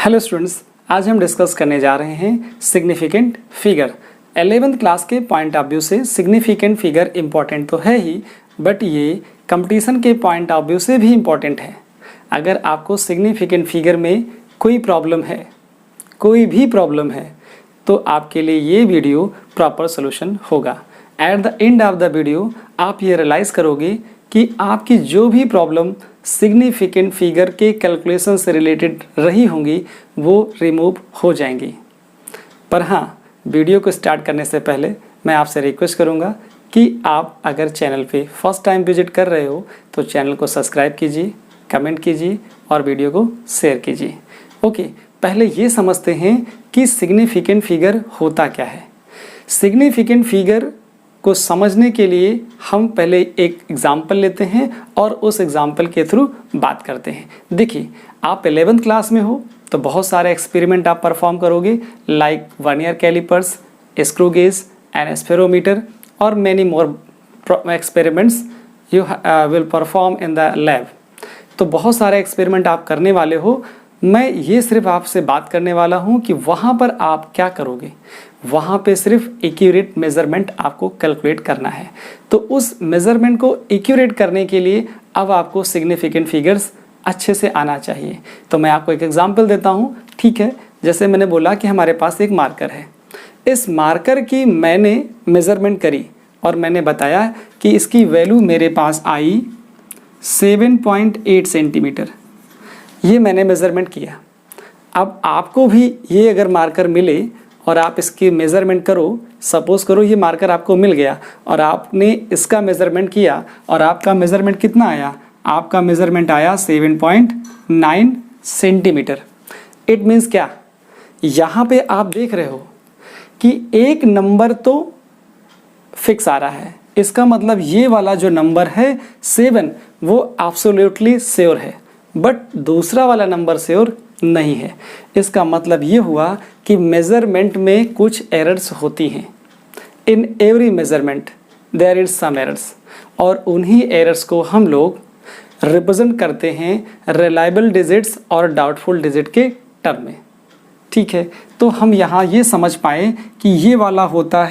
Hello students, आज हम discuss करने जा रहे हैं सिग्निफिकेंट फिगर। 11th क्लास के पॉइंट ऑफ व्यू से सिग्निफिकेंट फिगर इम्पॉर्टेंट तो है ही, बट ये कंपटीशन के पॉइंट ऑफ व्यू से भी इम्पॉर्टेंट है। अगर आपको सिग्निफिकेंट फिगर में कोई प्रॉब्लम है, कोई भी प्रॉब्लम है, तो आपके लिए ये वीडियो प्रॉपर सोल्यूशन होगा। At the end of the video आप ये रियलाइज़ करोगे कि आपकी जो भी प्रॉब्लम सिग्निफिकेंट फिगर के कैलकुलेशन से रिलेटेड रही होंगी वो रिमूव हो जाएंगी। पर हाँ, वीडियो को स्टार्ट करने से पहले मैं आपसे रिक्वेस्ट करूँगा कि आप अगर चैनल पे फर्स्ट टाइम विजिट कर रहे हो तो चैनल को सब्सक्राइब कीजिए, कमेंट कीजिए और वीडियो को शेयर कीजिए। ओके, पहले ये समझते हैं कि सिग्निफिकेंट फिगर होता क्या है। सिग्निफिकेंट फिगर को समझने के लिए हम पहले एक एग्जाम्पल लेते हैं और उस एग्जाम्पल के थ्रू बात करते हैं। देखिए, आप 11th क्लास में हो तो बहुत सारे एक्सपेरिमेंट आप परफॉर्म करोगे, like vernier callipers, screw gauge and spherometer और many more experiments you will perform in the lab. तो बहुत सारे एक्सपेरिमेंट आप करने वाले हो। मैं ये सिर्फ आपसे बात करने वाला हूँ कि वहाँ पर आप क्या करोगे। वहाँ पे सिर्फ एक्यूरेट मेज़रमेंट आपको कैलकुलेट करना है। तो उस मेज़रमेंट को एक्यूरेट करने के लिए अब आपको सिग्निफिकेंट फिगर्स अच्छे से आना चाहिए। तो मैं आपको एक एग्जांपल देता हूँ, ठीक है। जैसे मैंने बोला कि हमारे पास एक मार्कर है, इस मार्कर की मैंने मेज़रमेंट करी और मैंने बताया कि इसकी वैल्यू मेरे पास आई 7.8 सेंटीमीटर। ये मैंने मेज़रमेंट किया। अब आपको भी ये अगर मार्कर मिले और आप इसकी मेज़रमेंट करो, सपोज़ करो ये मार्कर आपको मिल गया और आपने इसका मेज़रमेंट किया और आपका मेज़रमेंट कितना आया, आपका मेज़रमेंट आया 7.9 सेंटीमीटर। इट मीन्स क्या, यहाँ पे आप देख रहे हो कि एक नंबर तो फिक्स आ रहा है। इसका मतलब ये वाला जो नंबर है 7 वो एब्सोल्युटली श्योर है, बट दूसरा वाला नंबर श्योर नहीं है। इसका मतलब ये हुआ कि मेज़रमेंट में कुछ एरर्स होती हैं। In every measurement there is some errors, और उन्हीं एरर्स को हम लोग रिप्रेजेंट करते हैं रिलायबल डिजिट्स और डाउटफुल डिजिट के टर्म में, ठीक है। तो हम यहाँ ये समझ पाए कि ये वाला होता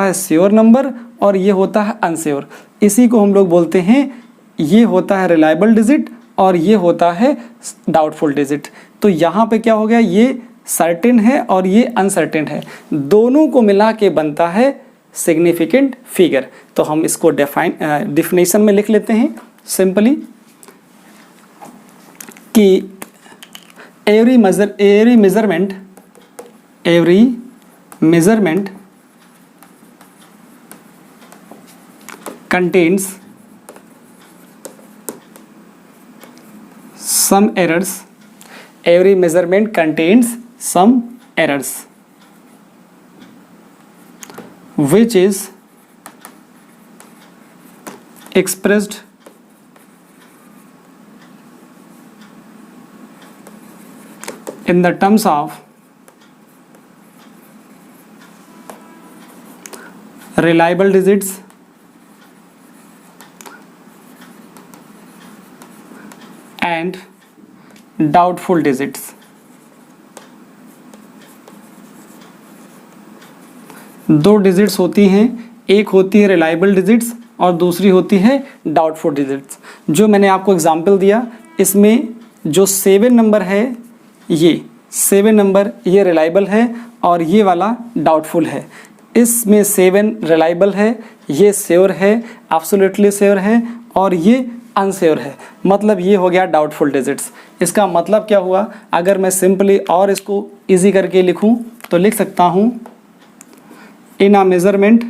है श्योर नंबर और ये होता है अनश्योर। इसी को हम लोग बोलते हैं, ये होता है रिलायबल डिजिट और ये होता है डाउटफुल डिजिट। तो यहाँ पे क्या हो गया, ये सर्टेन है और ये अनसर्टेन है, दोनों को मिला के बनता है सिग्निफिकेंट फिगर। तो हम इसको डिफिनेशन में लिख लेते हैं सिंपली कि every measurement contains some errors. Every measurement contains some errors which is expressed in the terms of reliable digits and doubtful digits। दो डिजिट्स होती हैं, एक होती है रिलायबल डिजिट्स और दूसरी होती है डाउटफुल डिजिट्स। जो मैंने आपको एग्जांपल दिया, इसमें जो 7 नंबर है, ये 7 नंबर ये रिलायबल है और ये वाला डाउटफुल है। इसमें 7 रिलायबल है, ये श्योर है, एब्सोल्युटली श्योर है, और ये अनश्योर है। मतलब ये हो गया डाउटफुल डिजिट्स। इसका मतलब क्या हुआ, अगर मैं सिंपली और इसको इजी करके लिखूं तो लिख सकता हूं, इन अ मेजरमेंट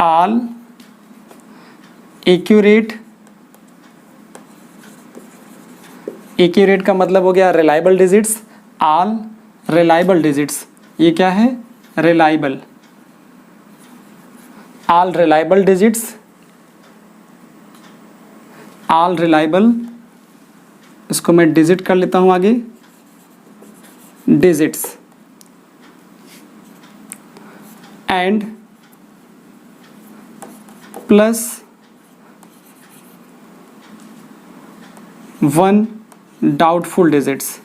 ऑल एक्यूरेट का मतलब हो गया reliable digits, all reliable digits. ये क्या है, रिलायबल, all reliable, इसको मैं डिजिट कर लेता हूं आगे, digits and plus 1 doubtful digits.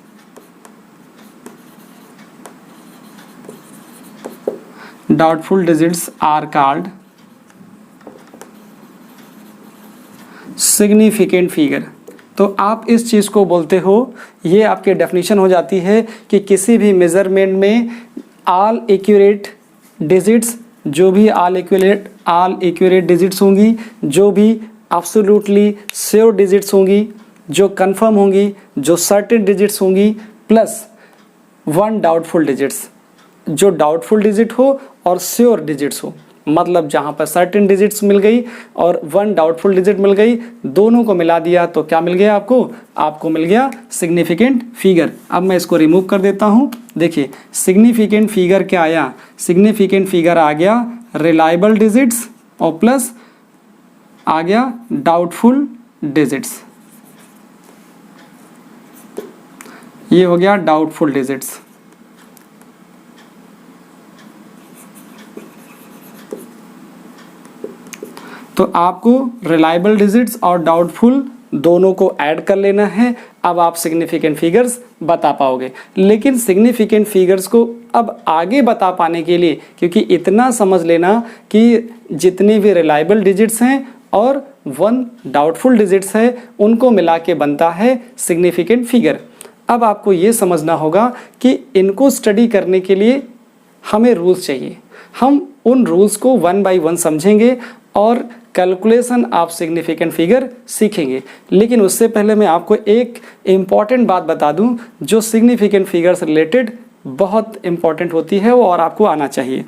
Doubtful digits are called significant figure. तो आप इस चीज़ को बोलते हो, ये आपकी डेफिनेशन हो जाती है कि किसी भी मेजरमेंट में ऑल एक्यूरेट डिजिट्स, जो भी ऑल एक्यूरेट डिजिट्स होंगी, जो भी एब्सोल्युटली श्योर डिजिट्स होंगी, जो कंफर्म होंगी, जो सर्टेन डिजिट्स होंगी, प्लस 1 डाउटफुल डिजिट्स, जो डाउटफुल डिजिट हो और श्योर डिजिट्स हो, मतलब जहाँ पर सर्टेन डिजिट्स मिल गई और 1 डाउटफुल डिजिट मिल गई, दोनों को मिला दिया तो क्या मिल गया आपको मिल गया सिग्निफिकेंट फिगर। अब मैं इसको रिमूव कर देता हूँ। देखिए सिग्निफिकेंट फिगर क्या आया, सिग्निफिकेंट फिगर आ गया रिलायबल डिजिट्स और प्लस आ गया डाउटफुल डिजिट्स। ये हो गया डाउटफुल डिजिट्स। तो आपको रिलायबल डिजिट्स और डाउटफुल दोनों को ऐड कर लेना है, अब आप सिग्निफिकेंट फिगर्स बता पाओगे। लेकिन सिग्निफिकेंट फिगर्स को अब आगे बता पाने के लिए, क्योंकि इतना समझ लेना कि जितने भी रिलायबल डिजिट्स हैं और 1 डाउटफुल डिजिट्स है, उनको मिला के बनता है सिग्निफिकेंट फिगर। अब आपको ये समझना होगा कि इनको स्टडी करने के लिए हमें रूल्स चाहिए। हम उन रूल्स को 1 बाय 1 समझेंगे और कैलकुलेशन ऑफ सिग्निफिकेंट फिगर सीखेंगे। लेकिन उससे पहले मैं आपको एक इम्पॉर्टेंट बात बता दूं, जो सिग्निफिकेंट फिगर से रिलेटेड बहुत इम्पॉर्टेंट होती है वो और आपको आना चाहिए।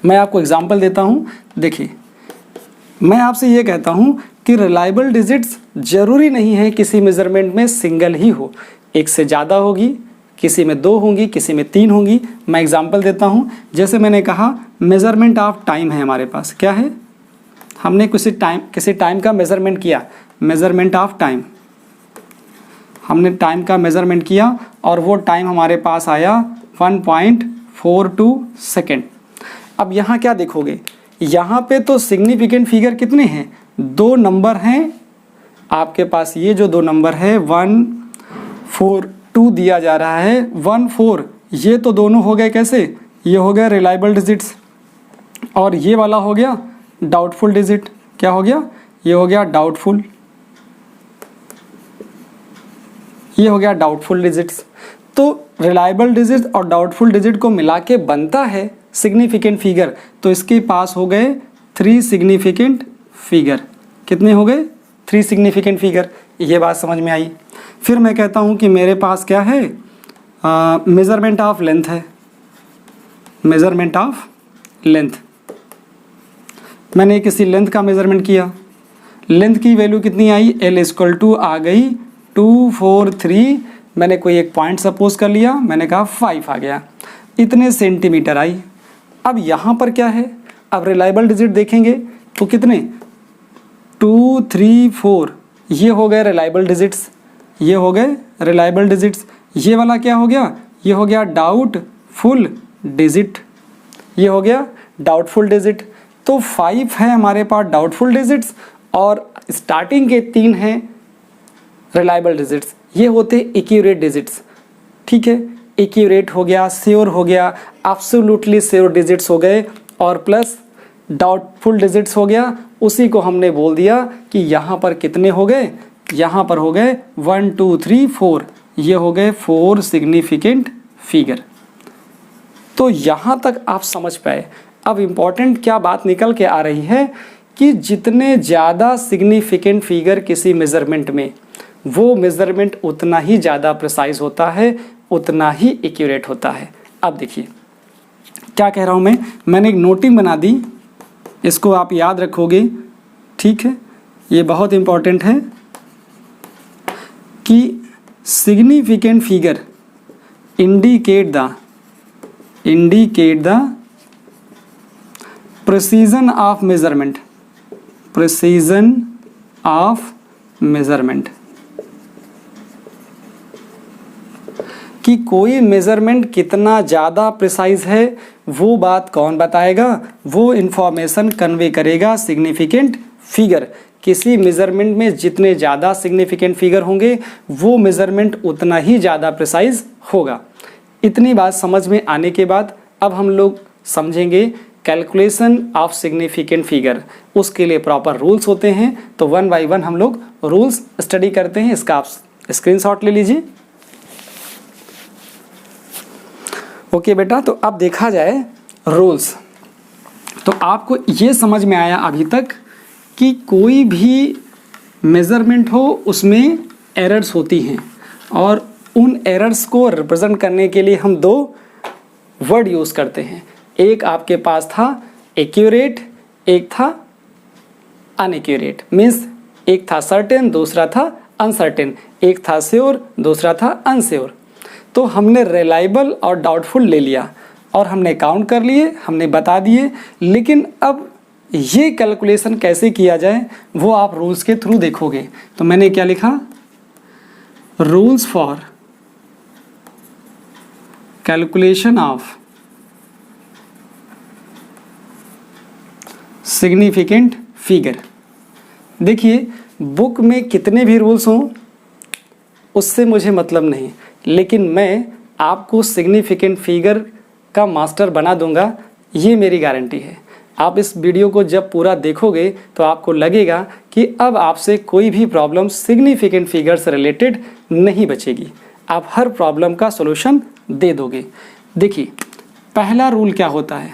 मैं आपको एग्जांपल देता हूं। देखिए मैं आपसे ये कहता हूं कि रिलायबल डिजिट्स जरूरी नहीं है किसी मेजरमेंट में सिंगल ही हो, एक से ज़्यादा होगी, किसी में 2 होंगी, किसी में 3 होंगी। मैं एग्जांपल देता हूं। जैसे मैंने कहा मेजरमेंट ऑफ टाइम है हमारे पास, क्या है, हमने किसी टाइम का मेजरमेंट किया, मेजरमेंट ऑफ टाइम, हमने टाइम का मेजरमेंट किया और वो टाइम हमारे पास आया 1.42 सेकेंड। अब यहाँ क्या देखोगे, यहाँ पे तो सिग्निफिकेंट फिगर कितने हैं, 2 नंबर हैं आपके पास। ये जो 2 नंबर है 142 दिया जा रहा है, 14, ये तो दोनों हो गए कैसे, ये हो गया रिलायबल डिजिट्स और ये वाला हो गया डाउटफुल डिजिट। क्या हो गया, ये हो गया डाउटफुल, ये हो गया डाउटफुल डिजिट्स। तो रिलायबल डिजिट और डाउटफुल डिजिट को मिला के बनता है सिग्निफिकेंट फिगर। तो इसके पास हो गए 3 सिग्निफिकेंट फिगर। कितने हो गए, 3 सिग्निफिकेंट फिगर। ये बात समझ में आई। फिर मैं कहता हूँ कि मेरे पास क्या है, मेजरमेंट ऑफ लेंथ है, मेजरमेंट ऑफ लेंथ। मैंने किसी लेंथ का मेजरमेंट किया, लेंथ की वैल्यू कितनी आई, L = आ गई 243। मैंने कोई एक पॉइंट सपोज कर लिया, मैंने कहा 5 आ गया, इतने सेंटीमीटर आई। अब यहाँ पर क्या है, अब रिलायबल डिजिट देखेंगे तो कितने, 2, 3, 4, ये हो गए रिलायबल डिजिट्स, ये हो गए रिलायबल डिजिट्स। ये वाला क्या हो गया, ये हो गया डाउटफुल डिजिट, ये हो गया डाउटफुल डिजिट। तो 5 है हमारे पास डाउटफुल डिजिट्स और स्टार्टिंग के 3 हैं रिलायबल डिजिट्स, ये होते एक्यूरेट डिजिट्स। ठीक है, एक्यूरेट हो गया, श्योर हो गया, एब्सोल्युटली श्योर डिजिट्स हो गए और प्लस डाउटफुल डिजिट्स हो गया। उसी को हमने बोल दिया कि यहाँ पर कितने हो गए, यहाँ पर हो गए 1, 2, 3, 4, ये हो गए 4 सिग्निफिकेंट फिगर। तो यहाँ तक आप समझ पाए। अब इम्पॉर्टेंट क्या बात निकल के आ रही है कि जितने ज़्यादा सिग्निफिकेंट फिगर किसी मेज़रमेंट में, वो मेज़रमेंट उतना ही ज़्यादा प्रिसाइज होता है, उतना ही एक्यूरेट होता है। अब देखिए क्या कह रहा हूँ मैंने एक नोटिंग बना दी, इसको आप याद रखोगे। ठीक है, ये बहुत इम्पॉर्टेंट है कि significant figure indicate the precision of measurement, precision of measurement, कि कोई मेजरमेंट कितना ज़्यादा प्रिसाइज है वो बात कौन बताएगा, वो इंफॉर्मेशन कन्वे करेगा सिग्निफिकेंट फिगर किसी मेज़रमेंट में जितने ज़्यादा सिग्निफिकेंट फिगर होंगे वो मेज़रमेंट उतना ही ज़्यादा प्रिसाइज होगा। इतनी बात समझ में आने के बाद अब हम लोग समझेंगे कैलकुलेशन ऑफ सिग्निफिकेंट फिगर। उसके लिए प्रॉपर रूल्स होते हैं, तो वन बाय वन हम लोग रूल्स स्टडी करते हैं। इसका आप स्क्रीनशॉट ले लीजिए। ओके बेटा, तो अब देखा जाए रूल्स, तो आपको ये समझ में आया अभी तक कि कोई भी मेज़रमेंट हो उसमें एरर्स होती हैं और उन एरर्स को रिप्रेजेंट करने के लिए हम दो वर्ड यूज़ करते हैं। एक आपके पास था एक्यूरेट, एक था अनएक्यूरेट। मीन्स एक था सर्टेन, दूसरा था अनसर्टेन। एक था श्योर, दूसरा था अनश्योर। तो हमने रिलायबल और डाउटफुल ले लिया और हमने काउंट कर लिए, हमने बता दिए। लेकिन अब ये कैलकुलेशन कैसे किया जाए वो आप रूल्स के थ्रू देखोगे। तो मैंने क्या लिखा, rules for calculation of significant figure. देखिए, बुक में कितने भी रूल्स हों उससे मुझे मतलब नहीं, लेकिन मैं आपको सिग्निफिकेंट फिगर का मास्टर बना दूंगा, ये मेरी गारंटी है। आप इस वीडियो को जब पूरा देखोगे तो आपको लगेगा कि अब आपसे कोई भी प्रॉब्लम सिग्निफिकेंट फिगर से रिलेटेड नहीं बचेगी। आप हर प्रॉब्लम का सॉल्यूशन दे दोगे। देखिए, पहला रूल क्या होता है?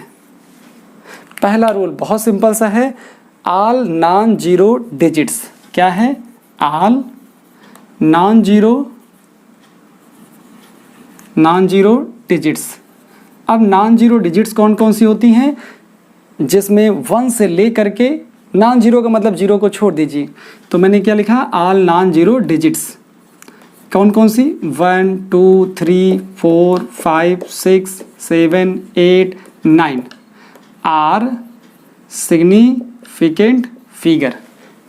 पहला रूल बहुत सिंपल सा है, ऑल नॉन जीरो डिजिट्स। क्या है? All non zero digits. अब नॉन जीरो डिजिट्स कौन कौन सी होती हैं? जिसमें 1 से ले करके, नॉन जीरो का मतलब जीरो को छोड़ दीजिए, तो मैंने क्या लिखा, ऑल नॉन जीरो डिजिट्स। कौन कौन सी? 1 2 3 4 5 6 7 8 9 आर सिग्निफिकेंट फिगर।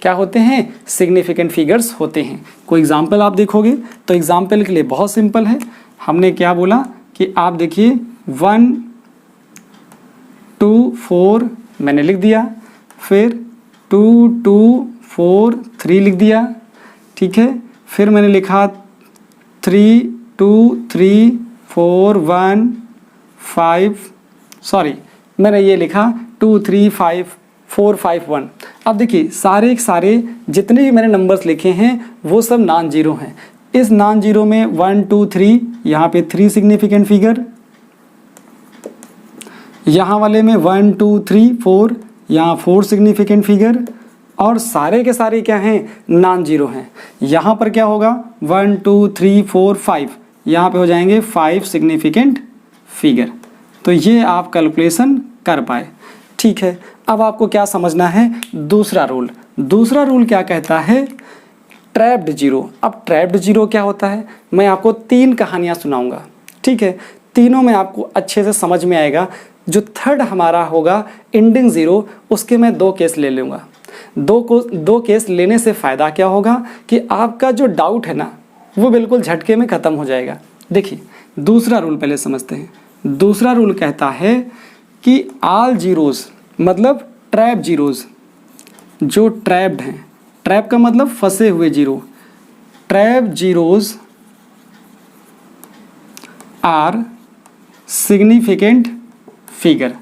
क्या होते हैं? सिग्निफिकेंट फिगर्स होते हैं। कोई एग्जाम्पल आप देखोगे तो एग्जाम्पल के लिए बहुत सिंपल है। हमने क्या बोला कि आप देखिए 1 2 4 मैंने लिख दिया, फिर 2 2 4 3 लिख दिया, ठीक है। फिर मैंने लिखा 3 2 3 4 1 5, सॉरी मैंने ये लिखा 2 3 5 4 5 1। अब देखिए, सारे सारे जितने भी मैंने नंबर्स लिखे हैं वो सब नॉन जीरो हैं। इस नॉन जीरो में 1 2 3, यहाँ पे 3 सिग्निफिकेंट फिगर, यहाँ वाले में 1 2 3 4, यहाँ 4 सिग्निफिकेंट फिगर, और सारे के सारे क्या हैं? नॉन जीरो हैं। यहाँ पर क्या होगा? 1 2 3 4 5, यहाँ पे हो जाएंगे 5 सिग्निफिकेंट फिगर। तो ये आप कैलकुलेशन कर पाए, ठीक है। अब आपको क्या समझना है? दूसरा रूल। दूसरा रूल क्या कहता है? Trapped zero. अब ट्रैप्ड जीरो क्या होता है? मैं आपको 3 कहानियाँ सुनाऊंगा, ठीक है। तीनों में आपको अच्छे से समझ में आएगा। जो थर्ड हमारा होगा एंडिंग ज़ीरो, उसके मैं 2 केस ले लूँगा। 2 केस लेने से फ़ायदा क्या होगा कि आपका जो डाउट है ना वो बिल्कुल झटके में ख़त्म हो जाएगा। देखिए, दूसरा रूल पहले समझते हैं। दूसरा रूल कहता है कि ऑल जीरोज़, मतलब ट्रैप जीरोज़, जो ट्रैप्ड हैं, ट्रैप का मतलब फंसे हुए zero, trap zeros are significant figure.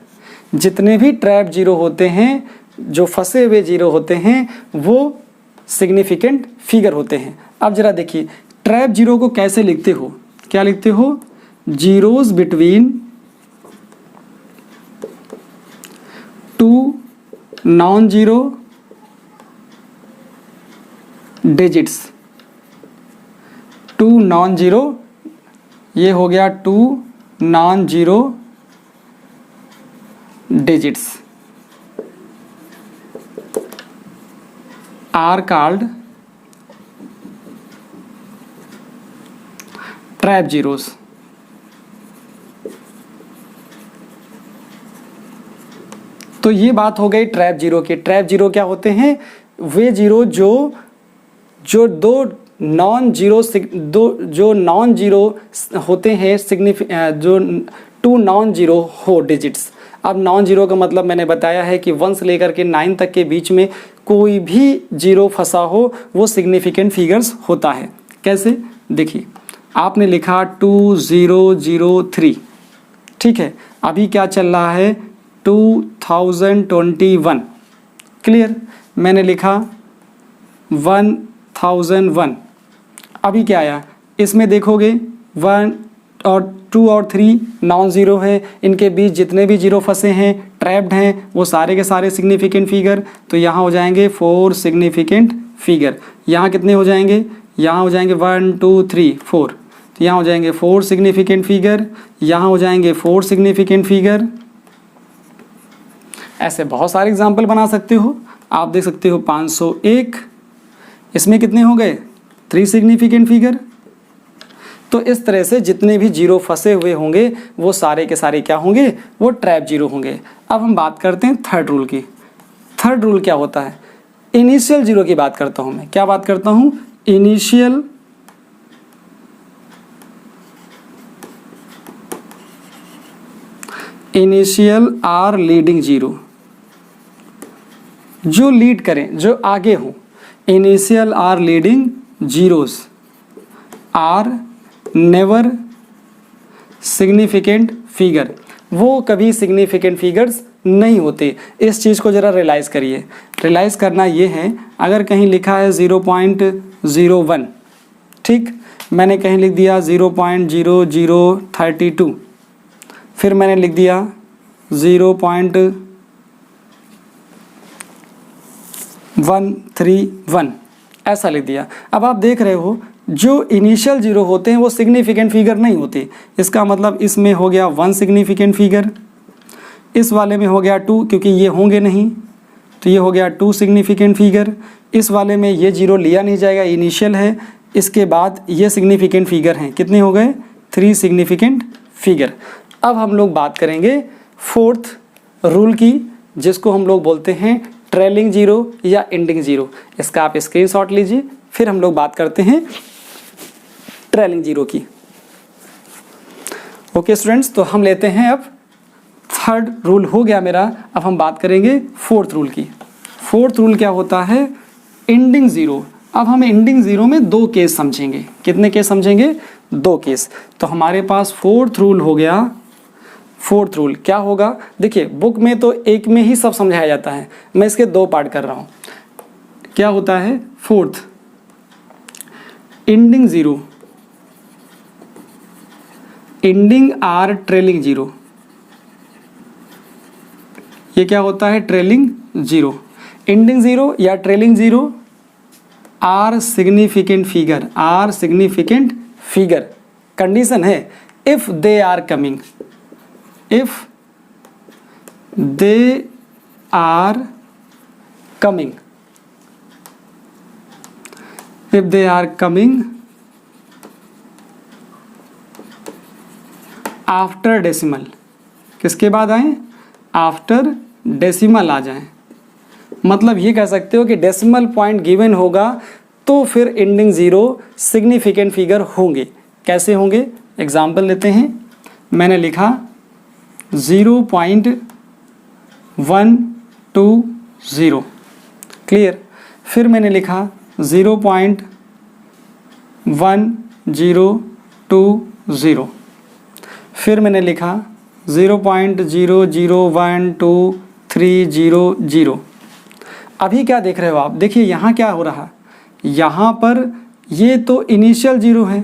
जितने भी ट्रैप जीरो होते हैं, जो फंसे हुए जीरो होते हैं, वो सिग्निफिकेंट फिगर होते हैं। अब जरा देखिए, ट्रैप जीरो को कैसे लिखते हो? क्या लिखते हो? Zeros between 2 non zero digits. 2 non zero, ये हो गया 2 non zero digits, are called trap zeros. तो ये बात हो गई ट्रैप जीरो की। ट्रैप जीरो क्या होते हैं? वे जीरो जो दो नॉन जीरो होते हैं, जो 2 नॉन जीरो हो डिजिट्स। अब नॉन जीरो का मतलब मैंने बताया है कि 1 से लेकर के 9 तक के बीच में कोई भी जीरो फंसा हो वो सिग्निफिकेंट फिगर्स होता है। कैसे? देखिए, आपने लिखा 2003, ठीक है, अभी क्या चल रहा है 2021, क्लियर। मैंने लिखा 1001, अभी क्या आया, इसमें देखोगे 1 और 2 और 3 नॉन ज़ीरो है, इनके बीच जितने भी जीरो फंसे हैं, ट्रैप्ड हैं, वो सारे के सारे सिग्निफिकेंट फिगर। तो यहाँ हो जाएंगे 4 सिग्निफिकेंट फिगर। यहाँ कितने हो जाएंगे? यहाँ हो जाएंगे 1 2 3 4, तो यहाँ हो जाएंगे 4 सिग्निफिकेंट फिगर, यहाँ हो जाएंगे 4 सिग्निफिकेंट फिगर। ऐसे बहुत सारे एग्जाम्पल बना सकते हो। आप देख सकते हो 501, इसमें कितने हो गए? 3 सिग्निफिकेंट फिगर। तो इस तरह से जितने भी जीरो फंसे हुए होंगे वो सारे के सारे क्या होंगे? वो ट्रैप जीरो होंगे। अब हम बात करते हैं थर्ड रूल की। थर्ड रूल क्या होता है? इनिशियल जीरो की बात करता हूं मैं। क्या बात करता हूं? इनिशियल आर लीडिंग जीरो, जो लीड करें, जो आगे हो। Initial or leading zeros are never significant figure, वो कभी सिग्निफिकेंट फिगर्स नहीं होते। इस चीज़ को ज़रा रियलाइज़ करिए। रियलाइज़ करना ये है, अगर कहीं लिखा है 0.01, ठीक, मैंने कहीं लिख दिया 0.0032, फिर मैंने लिख दिया 0.131, ऐसा लिख दिया। अब आप देख रहे हो जो इनिशियल जीरो होते हैं वो सिग्निफिकेंट फिगर नहीं होते। इसका मतलब इसमें हो गया 1 सिग्निफिकेंट फिगर, इस वाले में हो गया 2, क्योंकि ये होंगे नहीं, तो ये हो गया 2 सिग्निफिकेंट फिगर। इस वाले में ये जीरो लिया नहीं जाएगा, इनिशियल है। इसके बाद ये सिग्निफिकेंट फिगर हैं, कितने हो गए? 3 सिग्निफिकेंट फिगर। अब हम लोग बात करेंगे फोर्थ रूल की, जिसको हम लोग बोलते हैं ट्रेलिंग जीरो या एंडिंग जीरो। इसका आप स्क्रीनशॉट लीजिए, फिर हम लोग बात करते हैं ट्रेलिंग जीरो की। ओके स्टूडेंट्स, तो हम लेते हैं अब थर्ड रूल हो गया मेरा। अब हम बात करेंगे फोर्थ रूल की। फोर्थ रूल क्या होता है? Ending zero. अब हम एंडिंग जीरो में 2 केस समझेंगे। कितने केस समझेंगे? 2 केस। तो हमारे पास फोर्थ रूल हो गया। फोर्थ रूल क्या होगा? देखिए, बुक में तो एक में ही सब समझाया जाता है, मैं इसके 2 पार्ट कर रहा हूं। क्या होता है? Fourth, ending zero, ending are trailing zero. ये क्या होता है? Trailing zero. एंडिंग जीरो या trailing zero are significant figure, are significant figure. Condition है if they are coming, if they are coming, if they are coming after decimal, किसके बाद आए? After decimal आ जाएं। मतलब ये कह सकते हो कि डेसिमल पॉइंट गिवन होगा तो फिर एंडिंग जीरो सिग्निफिकेंट फिगर होंगे। कैसे होंगे? एग्जाम्पल लेते हैं। मैंने लिखा 0.120, क्लियर। फिर मैंने लिखा 0.1020, फिर मैंने लिखा 0.001230। अभी क्या देख रहे हो आप? देखिए यहाँ क्या हो रहा, यहाँ पर ये तो इनिशियल जीरो है,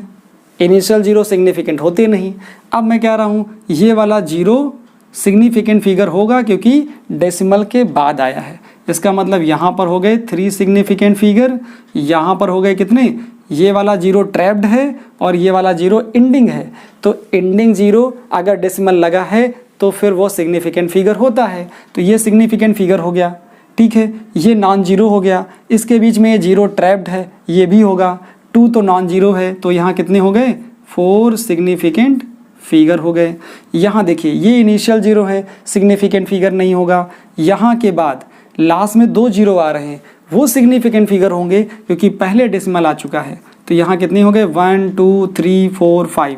इनिशियल जीरो सिग्निफिकेंट होते नहीं। अब मैं कह रहा हूँ ये वाला जीरो सिग्निफिकेंट फिगर होगा क्योंकि डेसिमल के बाद आया है। इसका मतलब यहाँ पर हो गए 3 सिग्निफिकेंट फिगर, यहाँ पर हो गए कितने? ये वाला जीरो ट्रैप्ड है और ये वाला जीरो एंडिंग है। तो एंडिंग जीरो अगर डेसिमल लगा है तो फिर वो सिग्निफिकेंट फिगर होता है। तो ये सिग्निफिकेंट फिगर हो गया, ठीक है। ये नॉन जीरो हो गया, इसके बीच में ये जीरो ट्रैप्ड है, ये भी होगा। 2 तो नॉन जीरो है, तो यहाँ कितने हो गए? 4 सिग्निफिकेंट फिगर हो गए। यहाँ देखिए ये इनिशियल जीरो है, सिग्निफिकेंट फिगर नहीं होगा। यहाँ के बाद लास्ट में 2 जीरो आ रहे हैं, वो सिग्निफिकेंट फिगर होंगे क्योंकि पहले डेसिमल आ चुका है। तो यहाँ कितने हो गए? 1 2 3 4 5,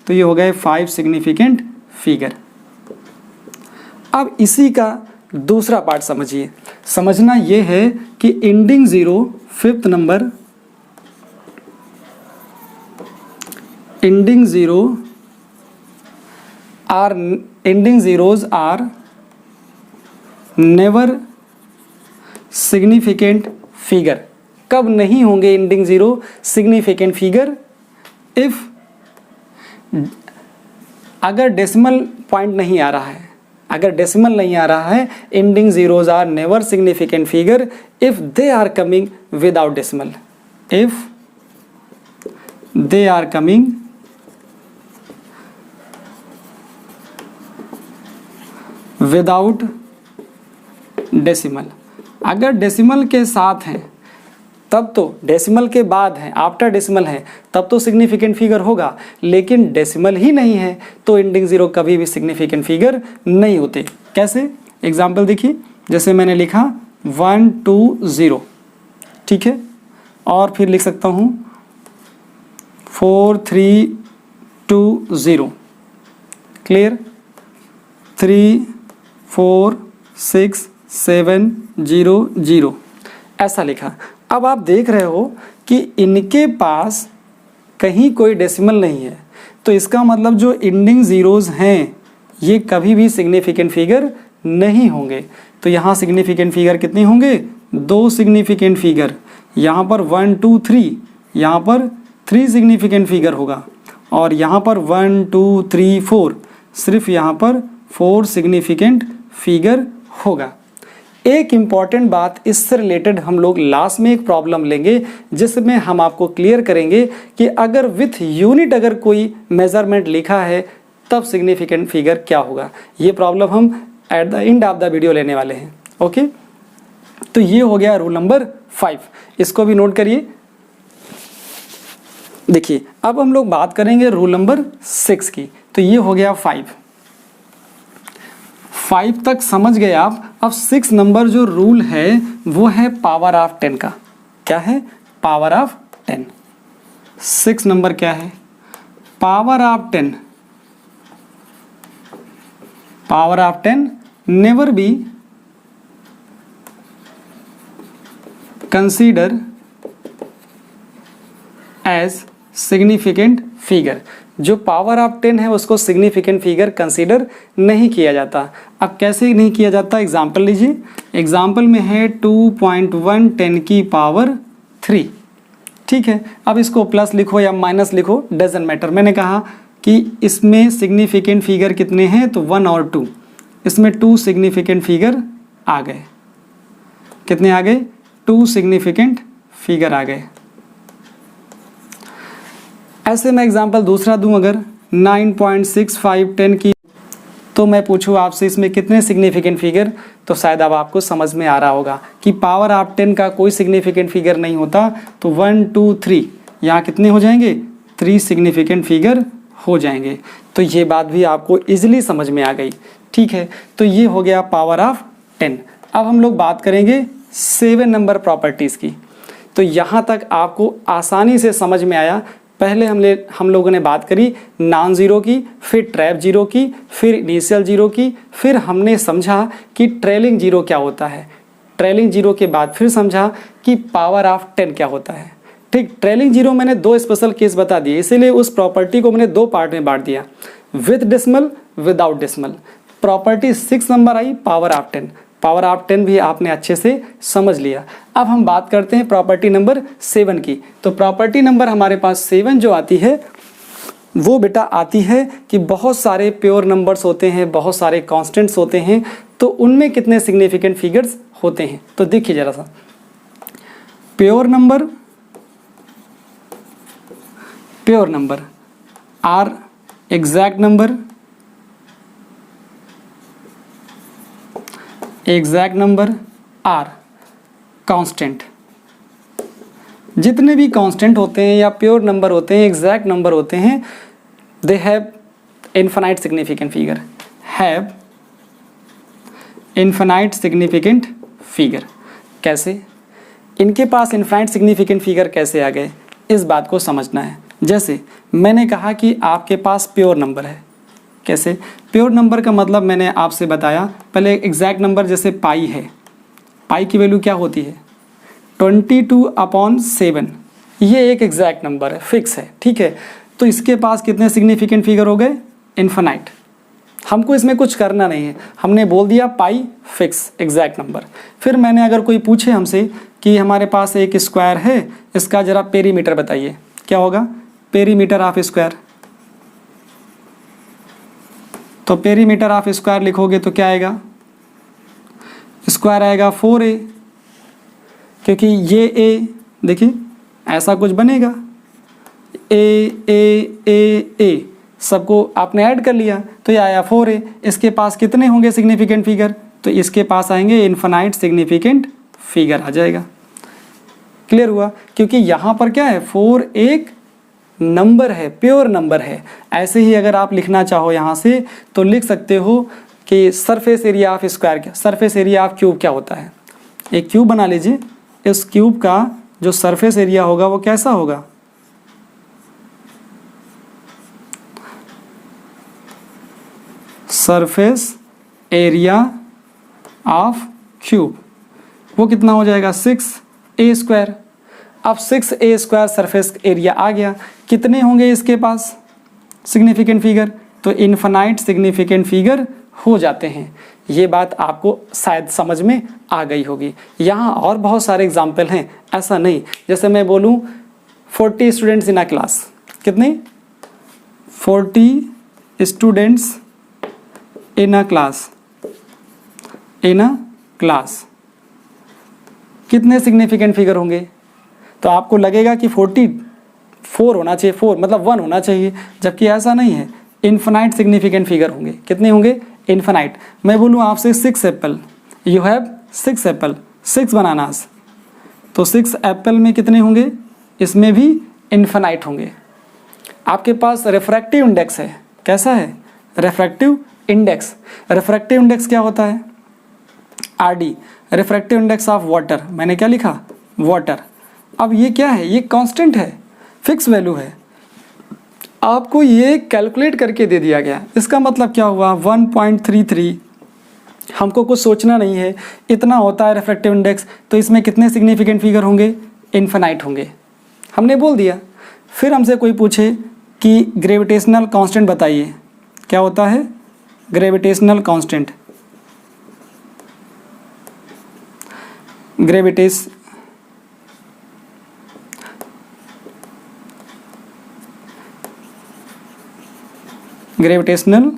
तो ये हो गए 5 सिग्निफिकेंट फिगर। अब इसी का दूसरा पार्ट समझिए। समझना ये है कि ending zero, fifth number, ending zeros are never significant figure। कब नहीं होंगे ending zero significant figure? If, अगर डेसिमल पॉइंट नहीं आ रहा है, अगर डेसिमल नहीं आ रहा है, ending zeros are never significant figure if they are coming without decimal. If they are coming without decimal. अगर डेसिमल के साथ हैं तब तो, डेसिमल के बाद है, आफ्टर डेसिमल है तब तो सिग्निफिकेंट फिगर होगा, लेकिन डेसिमल ही नहीं है तो एंडिंग ज़ीरो कभी भी सिग्निफिकेंट फिगर नहीं होते। कैसे? एग्जाम्पल देखिए, जैसे मैंने लिखा 1 2 0, ठीक है, और फिर लिख सकता हूँ 4 3 2 0, क्लियर, 3 4 6 7 0 0, ऐसा लिखा। अब आप देख रहे हो कि इनके पास कहीं कोई डेसिमल नहीं है, तो इसका मतलब जो एंडिंग ज़ीरोज़ हैं ये कभी भी सिग्निफिकेंट फिगर नहीं होंगे। तो यहाँ सिग्निफिकेंट फिगर कितने होंगे? 2 सिग्निफिकेंट फिगर। यहाँ पर 1 2 3, यहाँ पर 3 सिग्निफिकेंट फिगर होगा, और यहाँ पर 1 2 3 4, सिर्फ यहाँ पर 4 सिग्निफिकेंट फिगर होगा। एक इम्पॉर्टेंट बात इससे रिलेटेड हम लोग लास्ट में एक प्रॉब्लम लेंगे जिसमें हम आपको क्लियर करेंगे कि अगर विथ यूनिट अगर कोई मेजरमेंट लिखा है तब सिग्निफिकेंट फिगर क्या होगा। ये प्रॉब्लम हम at the end of the video लेने वाले हैं। ओके, तो ये हो गया रूल नंबर 5, इसको भी नोट करिए। देखिए अब हम लोग बात करेंगे रूल नंबर 6 की। तो ये हो गया 5 तक समझ गए आप। अब 6 नंबर जो रूल है वो है पावर ऑफ 10 का। क्या है? Power of 10। 6 नंबर क्या है? Power of 10। Power of 10 never be consider as significant figure. जो पावर ऑफ 10 है उसको सिग्निफिकेंट फिगर कंसीडर नहीं किया जाता। अब कैसे नहीं किया जाता? एग्जाम्पल लीजिए। एग्जाम्पल में है 2.1 10 की पावर 3, ठीक है। अब इसको प्लस लिखो या माइनस लिखो, डजंट मैटर। मैंने कहा कि इसमें सिग्निफिकेंट फिगर कितने हैं, तो 1 और 2। इसमें 2 सिग्निफिकेंट फिगर आ गए। कितने आ गए? 2 सिग्निफिकेंट फिगर आ गए। ऐसे मैं एग्जांपल दूसरा दूं, अगर 9.65 10 की, तो मैं पूछूं आपसे इसमें कितने सिग्निफिकेंट फिगर, तो शायद अब आपको समझ में आ रहा होगा कि पावर ऑफ 10 का कोई सिग्निफिकेंट फिगर नहीं होता। तो 1 2 3 यहाँ कितने हो जाएंगे? 3 सिग्निफिकेंट फिगर हो जाएंगे। तो ये बात भी आपको इजीली समझ में आ गई, ठीक है। तो ये हो गया पावर ऑफ 10। अब हम लोग बात करेंगे 7 नंबर प्रॉपर्टीज़ की। तो यहाँ तक आपको आसानी से समझ में आया। पहले हम लोगों ने बात करी नॉन ज़ीरो की, फिर ट्रैप जीरो की, फिर इनिशियल जीरो की, फिर हमने समझा कि ट्रेलिंग जीरो क्या होता है। ट्रेलिंग जीरो के बाद फिर समझा कि पावर ऑफ 10 क्या होता है। ठीक, ट्रेलिंग जीरो मैंने 2 स्पेशल केस बता दिए, इसीलिए उस प्रॉपर्टी को मैंने 2 पार्ट में बांट दिया, with decimal, without decimal. Property 6 number I power of 10। Power of 10 भी आपने अच्छे से समझ लिया। अब हम बात करते हैं प्रॉपर्टी नंबर 7 की। तो प्रॉपर्टी नंबर हमारे पास 7 जो आती है वो बेटा आती है कि बहुत सारे प्योर नंबर्स होते हैं, बहुत सारे कांस्टेंट्स होते हैं, तो उनमें कितने सिग्निफिकेंट फिगर्स होते हैं। तो देखिए जरा सा, pure number or exact number or constant. जितने भी कांस्टेंट होते हैं या प्योर नंबर होते हैं, एग्जैक्ट नंबर होते हैं, they have infinite significant figure, have infinite significant figure. कैसे? इनके पास इनफाइनाइट सिग्निफिकेंट फिगर कैसे आ गए, इस बात को समझना है। जैसे मैंने कहा कि आपके पास प्योर नंबर है, कैसे? प्योर नंबर का मतलब मैंने आपसे बताया, पहले एग्जैक्ट नंबर जैसे पाई है, पाई की वैल्यू क्या होती है 22/7, ये एक एग्जैक्ट नंबर है, फिक्स है, ठीक है। तो इसके पास कितने सिग्निफिकेंट फिगर हो गए? इन्फिनाइट। हमको इसमें कुछ करना नहीं है, हमने बोल दिया पाई फिक्स एग्जैक्ट नंबर। फिर मैंने अगर कोई पूछे हमसे कि हमारे पास एक स्क्वायर है, इसका जरा पेरीमीटर बताइए, क्या होगा? Perimeter of square. तो पेरीमीटर ऑफ स्क्वायर लिखोगे तो क्या आएगा? स्क्वायर आएगा 4a, क्योंकि ये a देखिए ऐसा कुछ बनेगा, ए सबको आपने ऐड कर लिया तो ये आया 4a। इसके पास कितने होंगे सिग्निफिकेंट फिगर? तो इसके पास आएंगे इन्फिनाइट सिग्निफिकेंट फिगर आ जाएगा। क्लियर हुआ? क्योंकि यहाँ पर क्या है, 4 एक नंबर है, प्योर नंबर है। ऐसे ही अगर आप लिखना चाहो यहाँ से तो लिख सकते हो कि सरफेस एरिया ऑफ स्क्वायर क्या, सरफेस एरिया ऑफ क्यूब क्या होता है? एक क्यूब बना लीजिए, इस क्यूब का जो सरफेस एरिया होगा वो कैसा होगा? सरफेस एरिया ऑफ क्यूब वो कितना हो जाएगा? 6a²। अब 6a² सरफेस एरिया आ गया, कितने होंगे इसके पास सिग्निफिकेंट फिगर? तो इन्फिनाइट सिग्निफिकेंट फिगर हो जाते हैं। ये बात आपको शायद समझ में आ गई होगी। यहाँ और बहुत सारे एग्जाम्पल हैं, ऐसा नहीं जैसे मैं बोलूँ 40 स्टूडेंट्स इन अ क्लास, कितने? 40 स्टूडेंट्स इन अ क्लास, कितने सिग्निफिकेंट फिगर होंगे? तो आपको लगेगा कि 44 होना चाहिए, 4 मतलब 1 होना चाहिए, जबकि ऐसा नहीं है, इन्फिनाइट सिग्निफिकेंट फिगर होंगे। कितने होंगे? इन्फिनाइट। मैं बोलूँ आपसे 6 Apple, you have 6 Apple, 6 bananas, तो 6 एप्पल में कितने होंगे? इसमें भी इन्फिनाइट होंगे। आपके पास रिफ्रैक्टिव इंडेक्स है, कैसा है? Refractive index. रिफ्रैक्टिव इंडेक्स क्या होता है? RD, refractive index of water. मैंने क्या लिखा? वाटर। अब ये क्या है? ये कांस्टेंट है, फिक्स वैल्यू है, आपको ये कैलकुलेट करके दे दिया गया। इसका मतलब क्या हुआ? 1.33। हमको कुछ सोचना नहीं है, इतना होता है रिफ्रैक्टिव इंडेक्स, तो इसमें कितने सिग्निफिकेंट फिगर होंगे? इन्फिनाइट होंगे, हमने बोल दिया। फिर हमसे कोई पूछे कि ग्रेविटेशनल कांस्टेंट बताइए, क्या होता है ग्रेविटेशनल कांस्टेंट? Gravitational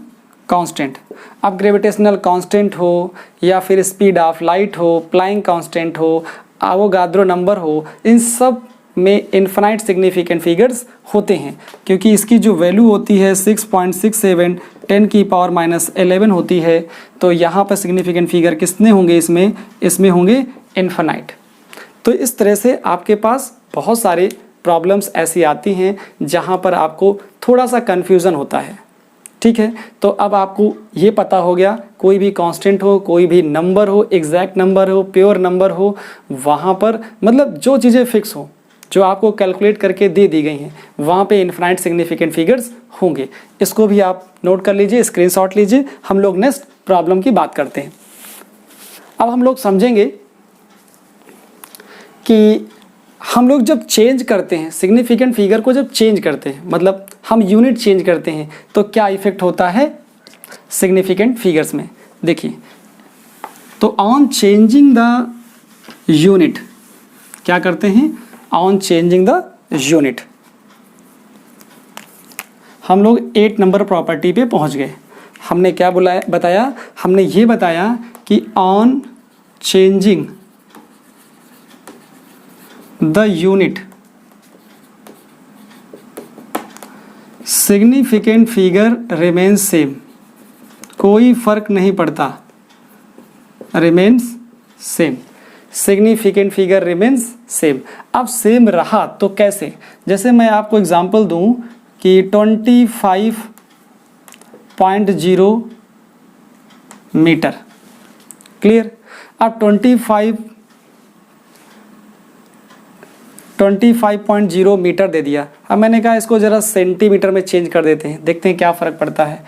constant. अब ग्रेविटेशनल कांस्टेंट हो या फिर स्पीड ऑफ लाइट हो, प्लैंक कांस्टेंट हो, आवोगाद्रो नंबर हो, इन सब में इन्फिनाइट सिग्निफिकेंट फिगर्स होते हैं, क्योंकि इसकी जो वैल्यू होती है 6.67 10⁻11 होती है। तो यहाँ पर सिग्निफिकेंट फिगर कितने होंगे? इसमें होंगे इन्फिनाइट। तो इस तरह से आपके पास बहुत सारे प्रॉब्लम्स ऐसी आती हैं जहाँ पर आपको थोड़ा सा कन्फ्यूज़न होता है, ठीक है। तो अब आपको ये पता हो गया, कोई भी कांस्टेंट हो, कोई भी नंबर हो, एग्जैक्ट नंबर हो, प्योर नंबर हो, वहाँ पर मतलब जो चीज़ें फिक्स हो, जो आपको कैलकुलेट करके दे दी गई हैं, वहाँ पे इन्फिनाइट सिग्निफिकेंट फिगर्स होंगे। इसको भी आप नोट कर लीजिए, स्क्रीनशॉट लीजिए। हम लोग नेक्स्ट प्रॉब्लम की बात करते हैं। अब हम लोग समझेंगे कि हम लोग जब चेंज करते हैं सिग्निफिकेंट फिगर को, जब चेंज करते हैं मतलब हम यूनिट चेंज करते हैं, तो क्या इफेक्ट होता है सिग्निफिकेंट फिगर्स में? देखिए, तो ऑन चेंजिंग द यूनिट क्या करते हैं? ऑन चेंजिंग द यूनिट हम लोग 8 नंबर प्रॉपर्टी पे पहुंच गए। हमने क्या बताया? हमने ये बताया कि on changing the unit significant figure remains same, कोई फर्क नहीं पड़ता, remains same, significant figure remains same. अब सेम रहा तो कैसे? जैसे मैं आपको एग्जांपल दूं कि 25.0 मीटर, क्लियर। अब 25.0 मीटर दे दिया। अब मैंने कहा इसको ज़रा सेंटीमीटर में चेंज कर देते हैं, देखते हैं क्या फ़र्क पड़ता है।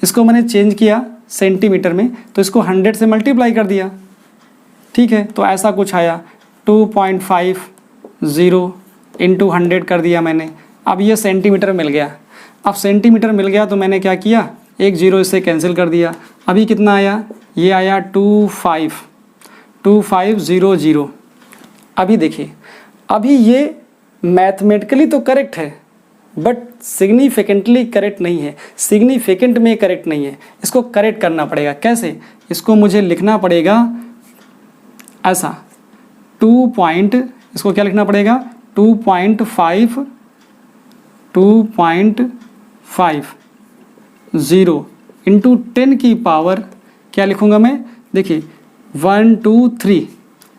इसको मैंने चेंज किया सेंटीमीटर में, तो इसको 100 से मल्टीप्लाई कर दिया, ठीक है, तो ऐसा कुछ आया 2.50 इंटू 100 कर दिया मैंने। अब ये सेंटीमीटर मिल गया। अब सेंटीमीटर मिल गया तो मैंने क्या किया, एक जीरो इससे कैंसिल कर दिया। अभी कितना आया, ये आया 2500। अभी देखिए, अभी ये मैथमेटिकली तो करेक्ट है बट सिग्निफिकेंटली करेक्ट नहीं है, सिग्निफिकेंट में करेक्ट नहीं है। इसको करेक्ट करना पड़ेगा। कैसे, इसको मुझे लिखना पड़ेगा ऐसा, इसको क्या लिखना पड़ेगा, 2.50 इंटू 10 की पावर क्या लिखूंगा मैं, देखिए 1 2 3,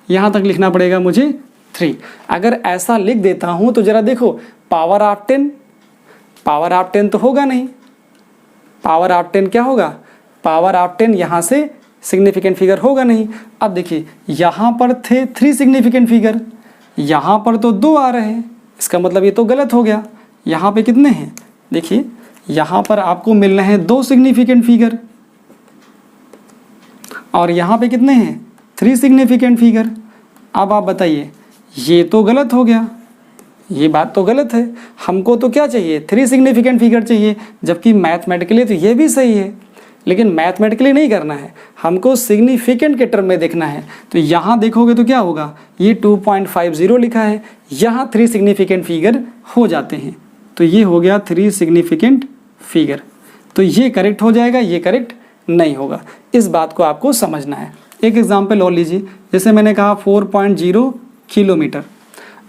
यहाँ तक लिखना पड़ेगा मुझे 3। अगर ऐसा लिख देता हूँ तो ज़रा देखो, पावर ऑफ 10 तो होगा नहीं, पावर ऑफ 10 क्या होगा, पावर ऑफ 10 यहाँ से सिग्निफिकेंट फिगर होगा नहीं। अब देखिए, यहाँ पर थे 3 सिग्निफिकेंट फिगर, यहाँ पर तो 2 आ रहे हैं, इसका मतलब ये तो गलत हो गया। यहाँ पे कितने हैं, देखिए यहाँ पर आपको मिल रहे हैं 2 सिग्निफिकेंट फिगर और यहाँ पे कितने हैं, 3 सिग्निफिकेंट फिगर। अब आप बताइए, ये तो गलत हो गया, ये बात तो गलत है। हमको तो क्या चाहिए, 3 सिग्निफिकेंट फिगर चाहिए, जबकि मैथमेटिकली तो ये भी सही है, लेकिन मैथमेटिकली नहीं करना है, हमको सिग्निफिकेंट के टर्म में देखना है। तो यहाँ देखोगे तो क्या होगा, ये 2.50 लिखा है, यहाँ 3 सिग्निफिकेंट फिगर हो जाते हैं, तो ये हो गया 3 सिग्निफिकेंट फिगर। तो ये करेक्ट हो जाएगा, ये करेक्ट नहीं होगा। इस बात को आपको समझना है। एक एग्जाम्पल और लीजिए, जैसे मैंने कहा 4.0 किलोमीटर।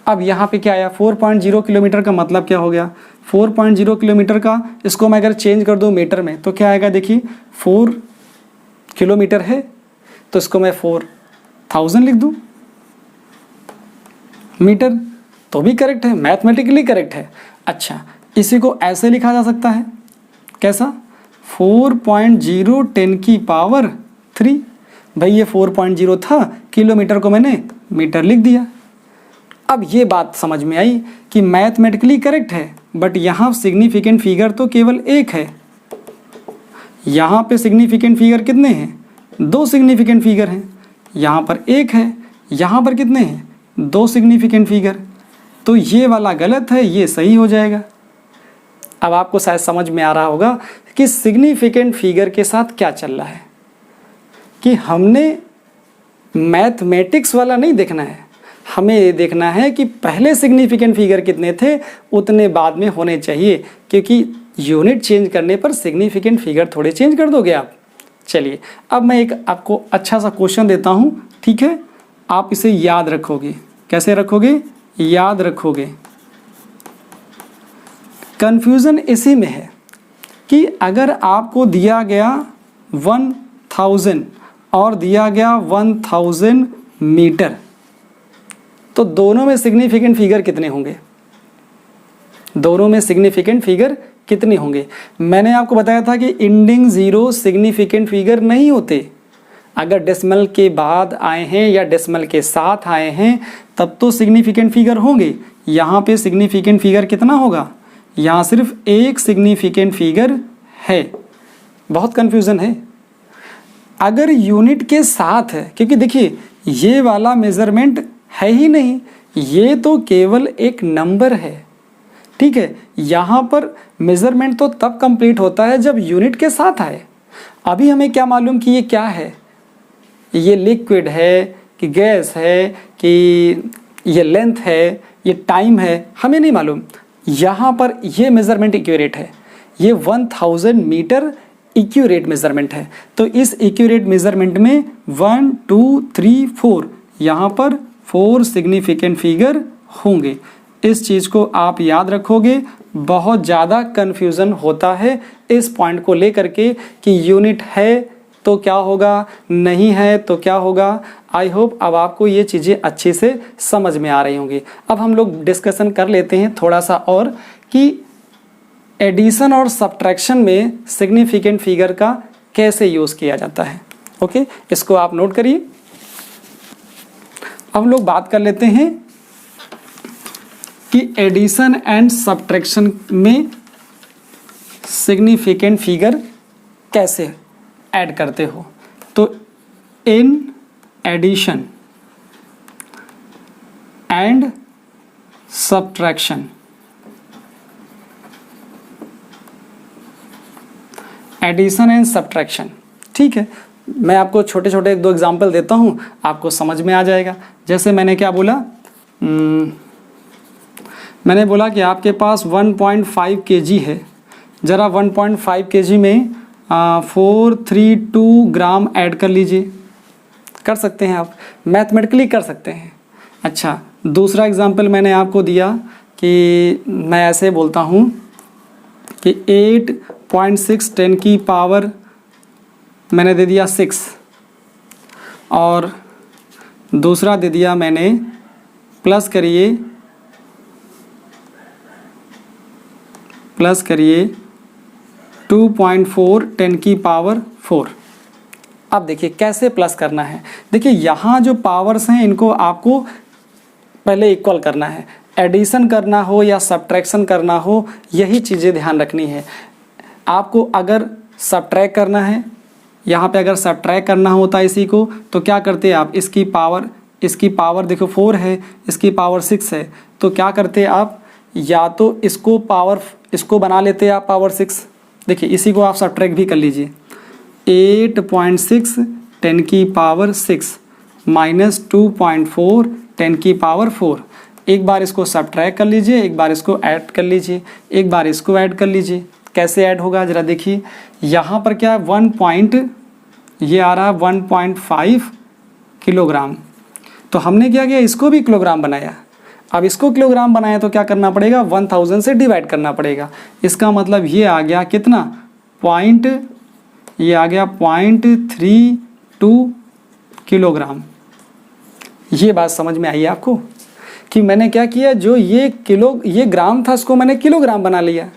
अब यहाँ पे क्या आया, 4.0 किलोमीटर का मतलब क्या हो गया, 4.0 किलोमीटर का इसको मैं अगर चेंज कर दूँ मीटर में तो क्या आएगा, देखिए 4 किलोमीटर है तो इसको मैं 4000 लिख दूँ, मीटर तो भी करेक्ट है, मैथमेटिकली करेक्ट है। अच्छा, इसी को ऐसे लिखा जा सकता है, कैसा, 4.0 10 की पावर 3। भाई ये 4.0 था, किलोमीटर को मैंने मीटर लिख दिया। अब ये बात समझ में आई कि मैथमेटिकली करेक्ट है बट यहाँ सिग्निफिकेंट फिगर तो केवल एक है। यहाँ पे सिग्निफिकेंट फिगर कितने हैं, 2 सिग्निफिकेंट फिगर हैं, यहाँ पर एक है, यहाँ पर कितने हैं, 2 सिग्निफिकेंट फिगर। तो ये वाला गलत है, ये सही हो जाएगा। अब आपको शायद समझ में आ रहा होगा कि सिग्निफिकेंट फिगर के साथ क्या चल रहा है, कि हमने मैथमेटिक्स वाला नहीं देखना है, हमें ये देखना है कि पहले सिग्निफिकेंट फिगर कितने थे उतने बाद में होने चाहिए, क्योंकि यूनिट चेंज करने पर सिग्निफिकेंट फिगर थोड़े चेंज कर दोगे आप। चलिए, अब मैं एक आपको अच्छा सा क्वेश्चन देता हूँ, ठीक है, आप इसे याद रखोगे। कैसे रखोगे, याद रखोगे। कंफ्यूजन इसी में है कि अगर आपको दिया गया 1000 और दिया गया 1000 मीटर, तो दोनों में सिग्निफिकेंट फिगर कितने होंगे, दोनों में सिग्निफिकेंट फिगर कितने होंगे। मैंने आपको बताया था कि इंडिंग 0 सिग्निफिकेंट फिगर नहीं होते, अगर डेसिमल के बाद आए हैं या डेसिमल के साथ आए हैं तब तो सिग्निफिकेंट फिगर होंगे। यहाँ पे सिग्निफिकेंट फिगर कितना होगा, यहाँ सिर्फ एक सिग्निफिकेंट फिगर है। बहुत कंफ्यूजन है। अगर यूनिट के साथ है, क्योंकि देखिए ये वाला मेजरमेंट है ही नहीं, ये तो केवल एक नंबर है, ठीक है। यहाँ पर मेजरमेंट तो तब कंप्लीट होता है जब यूनिट के साथ आए। अभी हमें क्या मालूम कि ये क्या है, ये लिक्विड है कि गैस है कि ये लेंथ है, ये टाइम है, हमें नहीं मालूम। यहाँ पर ये मेजरमेंट एक्यूरेट है, ये 1000 मीटर एक्यूरेट मेजरमेंट है। तो इस एक्यूरेट मेजरमेंट में 1 2 3 4 यहाँ पर 4 सिग्निफिकेंट फिगर होंगे। इस चीज़ को आप याद रखोगे। बहुत ज़्यादा कन्फ्यूज़न होता है इस पॉइंट को लेकर के कि यूनिट है तो क्या होगा, नहीं है तो क्या होगा। आई होप अब आपको ये चीज़ें अच्छे से समझ में आ रही होंगी। अब हम लोग डिस्कशन कर लेते हैं थोड़ा सा और कि एडिशन और सब्ट्रैक्शन में सिग्निफिकेंट फिगर का कैसे यूज़ किया जाता है। ओके, इसको आप नोट करिए। अब लोग बात कर लेते हैं कि एडिशन एंड सब्ट्रैक्शन में सिग्निफिकेंट फिगर कैसे ऐड करते हो। तो in addition and subtraction, addition and subtraction, ठीक है। मैं आपको छोटे छोटे 1-2 एग्जाम्पल देता हूँ, आपको समझ में आ जाएगा। जैसे मैंने क्या बोला, मैंने बोला कि आपके पास 1.5 kg है, ज़रा 1.5 kg में 432 ग्राम ऐड कर लीजिए। कर सकते हैं आप, मैथमेटिकली कर सकते हैं। अच्छा, दूसरा एग्जाम्पल मैंने आपको दिया कि मैं ऐसे बोलता हूँ कि 8.6 10 की पावर मैंने दे दिया 6, और दूसरा दे दिया मैंने प्लस करिए 2.4 10 की पावर 4। अब देखिए कैसे प्लस करना है। देखिए यहाँ जो पावर्स हैं इनको आपको पहले इक्वल करना है। एडिशन करना हो या सब्ट्रैक्शन करना हो, यही चीज़ें ध्यान रखनी है आपको। अगर सब्ट्रैक्ट करना है, यहाँ पे अगर सब्ट्रैक्ट करना होता है इसी को, तो क्या करते आप, इसकी पावर देखो 4 है, इसकी पावर 6 है, तो क्या करते आप, या तो इसको बना लेते आप पावर 6। देखिए इसी को आप सब्ट्रैक्ट भी कर लीजिए। 8.6 10 की पावर 6 माइनस 2.4 10 की पावर 4। एक बार इसको सब्ट्रैक्ट कर लीजिए, एक बार इसको ऐड कर लीजिए, एक बार इसको ऐड कर लीजिए। कैसे ऐड होगा ज़रा देखिए। यहाँ पर क्या है, ये आ रहा है 1.5 किलोग्राम। तो हमने क्या किया, इसको भी किलोग्राम बनाया। अब इसको किलोग्राम बनाया तो क्या करना पड़ेगा, 1000 से डिवाइड करना पड़ेगा। इसका मतलब ये आ गया कितना, ये आ गया 0.32 किलोग्राम। ये बात समझ में आई आपको कि मैंने क्या किया, जो ये ग्राम था उसको मैंने किलोग्राम बना लिया।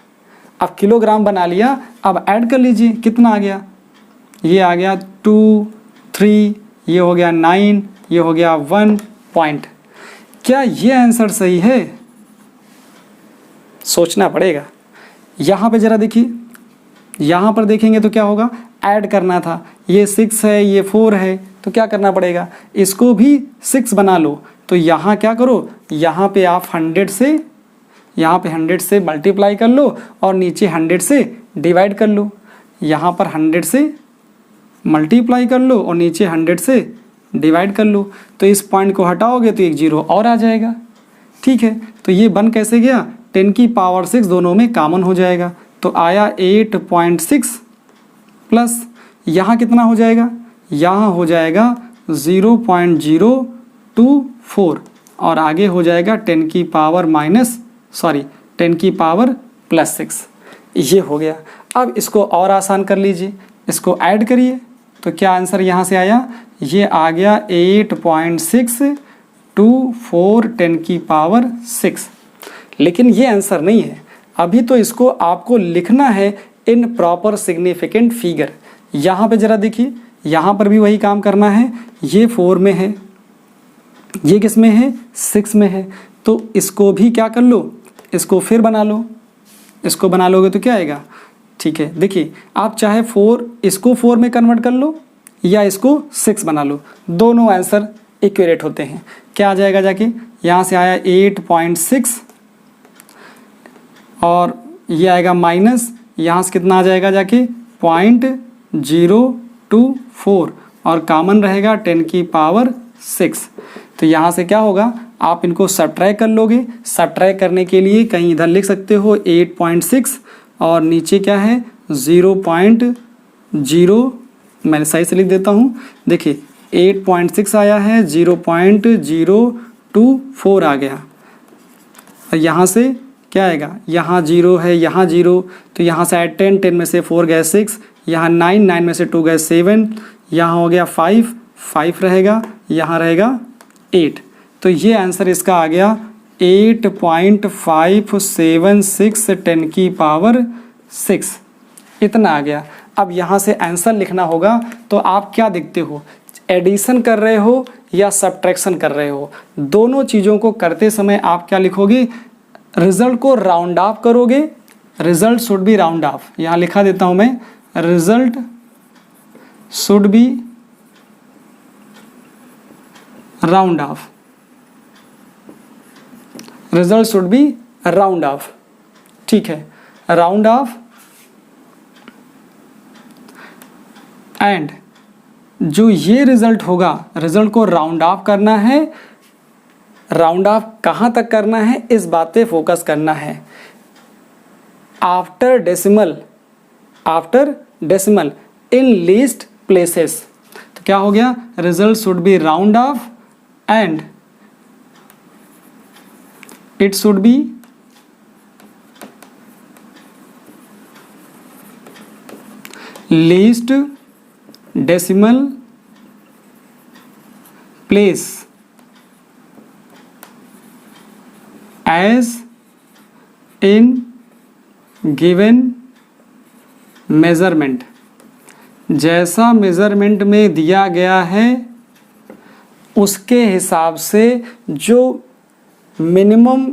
अब किलोग्राम बना लिया, अब ऐड कर लीजिए कितना आ गया, ये आ गया 2 3, ये हो गया 9, ये हो गया 1 पॉइंट। क्या ये आंसर सही है, सोचना पड़ेगा। यहाँ पे ज़रा देखिए, यहाँ पर देखेंगे तो क्या होगा, ऐड करना था। ये 6 है, ये 4 है, तो क्या करना पड़ेगा, इसको भी 6 बना लो। तो यहाँ क्या करो, यहाँ पे आप 100 से मल्टीप्लाई कर लो और नीचे 100 से डिवाइड कर लो। यहाँ पर 100 से मल्टीप्लाई कर लो और नीचे 100 से डिवाइड कर लो। तो इस पॉइंट को हटाओगे तो एक 0 और आ जाएगा, ठीक है। तो ये बन कैसे गया, 10 की पावर 6 दोनों में कॉमन हो जाएगा, तो आया 8.6 प्लस यहाँ कितना हो जाएगा, यहाँ हो जाएगा 0.024 और आगे हो जाएगा 10 की पावर +6। ये हो गया। अब इसको और आसान कर लीजिए, इसको ऐड करिए तो क्या आंसर यहाँ से आया, ये आ गया 8.624 10 की पावर 6। लेकिन ये आंसर नहीं है, अभी तो इसको आपको लिखना है इन प्रॉपर सिग्निफिकेंट फिगर। यहाँ पे ज़रा देखिए, यहाँ पर भी वही काम करना है। ये 4 में है, ये किस में है, 6 में है, तो इसको भी क्या कर लो, इसको फिर बना लो। इसको बना लोगे तो क्या आएगा, ठीक है। देखिए आप चाहे इसको 4 में कन्वर्ट कर लो या इसको 6 बना लो, दोनों आंसर इक्विवेलेंट होते हैं। क्या आ जाएगा, जाके यहाँ से आया 8.6 और ये आएगा माइनस, यहाँ से कितना आ जाएगा जाके 0.024 और कॉमन रहेगा 10 की पावर 6। तो यहाँ से क्या होगा, आप इनको सब्ट्रैक्ट कर लोगे। सब्ट्रैक्ट करने के लिए कहीं इधर लिख सकते हो 8.6 और नीचे क्या है 0.0, मैंने सही से लिख देता हूँ। देखिए 8.6 आया है, 0.024 आ गया और यहाँ से क्या आएगा, यहाँ 0 है, यहाँ 0, तो यहाँ से आया 10, 10 में से 4 गए 6, यहाँ 9, 9 में से 2 गए 7, यहाँ हो गया 5, 5 रहेगा, यहाँ रहेगा 8। तो ये आंसर इसका आ गया 8.576 10 की पावर 6, इतना आ गया। अब यहाँ से आंसर लिखना होगा, तो आप क्या देखते हो, एडिशन कर रहे हो या सब्ट्रैक्शन कर रहे हो। दोनों चीज़ों को करते समय आप क्या लिखोगे, रिजल्ट को राउंड ऑफ करोगे। Result should be round of, यहाँ लिखा देता हूँ मैं, result should be round of, result should be round of, ठीक है, राउंड ऑफ। एंड जो ये रिजल्ट होगा, रिजल्ट को राउंड ऑफ करना है। राउंड ऑफ कहाँ तक करना है, इस बात पे फोकस करना है। After decimal, after decimal in least places, तो क्या हो गया, result should be round off and it should be least decimal place as in given measurement, जैसा मेजरमेंट में दिया गया है उसके हिसाब से जो मिनिमम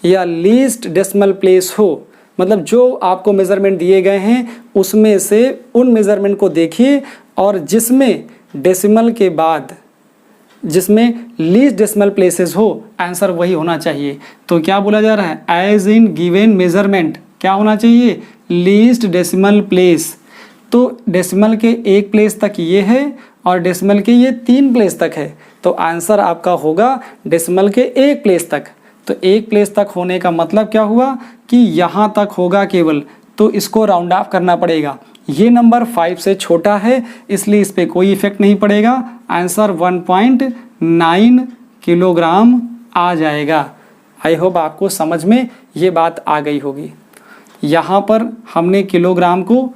या लीस्ट डेसिमल प्लेस हो, मतलब जो आपको मेज़रमेंट दिए गए हैं उसमें से उन मेज़रमेंट को देखिए और जिसमें डेसिमल के बाद जिसमें लीस्ट डेसिमल प्लेसेस हो, आंसर वही होना चाहिए। तो क्या बोला जा रहा है, एज इन गिवन मेजरमेंट क्या होना चाहिए, लीस्ट डेसिमल प्लेस। तो डेसिमल के एक प्लेस तक ये है और डेसिमल के ये 3 प्लेस तक है, तो आंसर आपका होगा डेसिमल के 1 प्लेस तक। तो 1 प्लेस तक होने का मतलब क्या हुआ कि यहाँ तक होगा केवल, तो इसको राउंड ऑफ करना पड़ेगा। ये नंबर 5 से छोटा है इसलिए इस पर कोई इफेक्ट नहीं पड़ेगा, आंसर 1.9 किलोग्राम आ जाएगा। आई होप आपको समझ में ये बात आ गई होगी। यहाँ पर हमने किलोग्राम को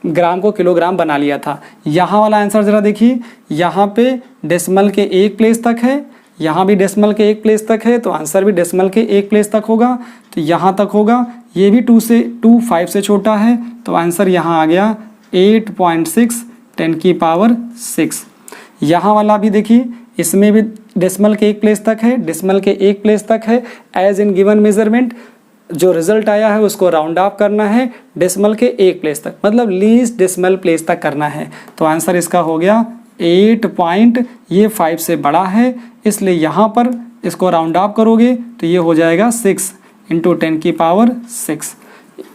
ग्राम को किलोग्राम बना लिया था। यहाँ वाला आंसर ज़रा देखिए, यहाँ पे डेसिमल के 1 प्लेस तक है, यहाँ भी डेसिमल के 1 प्लेस तक है, तो आंसर भी डेसिमल के 1 प्लेस तक होगा। तो यहाँ तक होगा, ये भी 5 से छोटा है, तो आंसर यहाँ आ गया 8.6 10⁶। यहाँ वाला भी देखिए, इसमें भी डेसिमल के 1 प्लेस तक है, डेसिमल के 1 प्लेस तक है, एज इन गिवन मेजरमेंट। जो रिजल्ट आया है उसको राउंड ऑफ करना है डेसिमल के 1 प्लेस तक, मतलब लीस्ट डेसिमल प्लेस तक करना है। तो आंसर इसका हो गया 8 ये 5 से बड़ा है इसलिए यहाँ पर इसको राउंड ऑफ करोगे तो ये हो जाएगा 6 × 10⁶।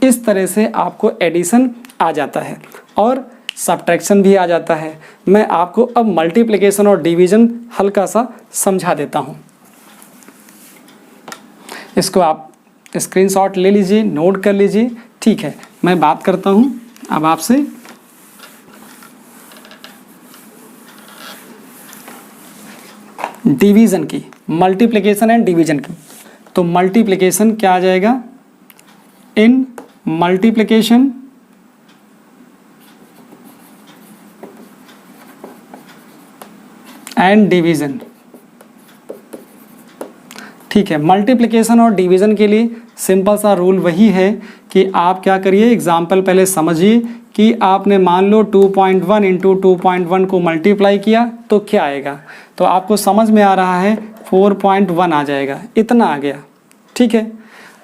इस तरह से आपको एडिशन आ जाता है और सब्ट्रैक्शन भी आ जाता है। मैं आपको अब मल्टीप्लिकेशन और डिवीजन हल्का सा समझा देता हूँ। इसको आप स्क्रीनशॉट ले लीजिए, नोट कर लीजिए, ठीक है। मैं बात करता हूँ अब आपसे डिवीज़न की, मल्टीप्लिकेशन एंड डिवीज़न की। तो मल्टीप्लिकेशन क्या आ जाएगा, इन मल्टीप्लिकेशन एंड डिवीज़न, ठीक है। मल्टीप्लिकेशन और डिवीज़न के लिए सिंपल सा रूल वही है कि आप क्या करिए, एग्जाम्पल पहले समझिए कि आपने मान लो 2.1 × 2.1 को मल्टीप्लाई किया तो क्या आएगा, तो आपको समझ में आ रहा है 4.1 आ जाएगा, इतना आ गया, ठीक है।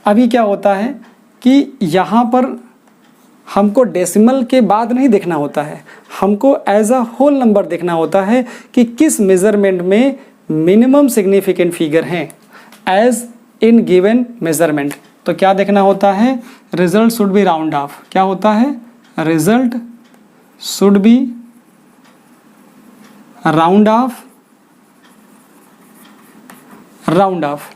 अभी क्या होता है कि यहाँ पर हमको डेसिमल के बाद नहीं देखना होता है, हमको एज अ होल नंबर देखना होता है कि किस मेज़रमेंट में मिनिमम सिग्निफिकेंट फिगर हैं एज इन गिवन मेजरमेंट। तो क्या देखना होता है, result should be round off. क्या होता है, result should be round off, round off